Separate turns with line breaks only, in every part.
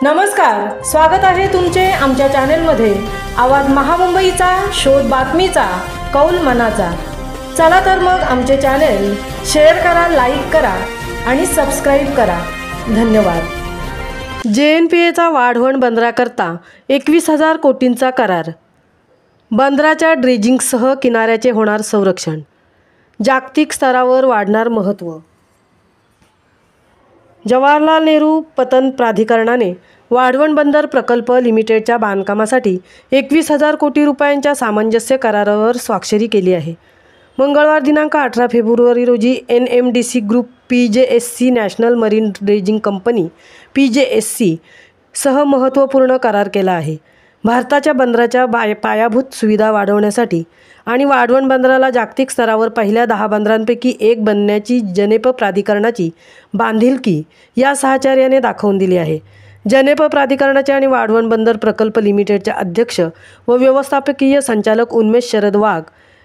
नमस्कार, स्वागत आहे तुमचे आमच्या चॅनेलमध्ये। आवाज महामुंबईचा, शोध बातमीचा, कौल मनाचा। चला तर मग आमचे चॅनेल शेअर करा, लाईक करा आणि सबस्क्राइब करा। धन्यवाद। JNPAचा वाढवण बंदराकरता 21,000 कोटींचा करार। बंदराच्या ड्रेजिंगसह किनाऱ्याचे होणार संरक्षण। जागतिक स्तरावर वाढणार महत्त्व। जवाहरलाल नेहरू पतन प्राधिकरणाने वाढवण बंदर प्रकल्प लिमिटेडच्या बांधकामासाठी 21,000 कोटी रुपयांच्या सामंजस्य करारावर स्वाक्षरी केली आहे। मंगळवार दिनांक 18 फेब्रुवारी रोजी NMDC group PJSC national marine dredging company PJSC सह महत्त्वपूर्ण करार केला आहे। भारताच्या बंदराच्या पायाभूत सुविधा वाढवण्यासाठी आणि वाढवण बंदराला जागतिक स्तरावर पहिल्या 10 बंदरांपैकी एक बनण्याची जनेप प्राधिकरणाची बांधिलकी या सहकार्याने दाखवून दिली आहे। जनेप प्राधिकरणाचे आणि वाढवण बंदर प्रकल्प लिमिटेडचे अध्यक्ष व व्यवस्थापकीय संचालक उन्मेष शरद वाघ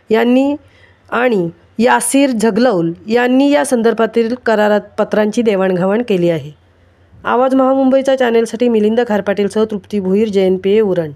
यांनी आणि यासिर झगलौल यांनी या संदर्भातील करारात पत्रांची देवाणघेवाण केली आहे। आवाज महामुंबईचा चॅनेलसाठी मिलिंद खारपाटीलसह तृप्ती भोईर, JNPA उरण।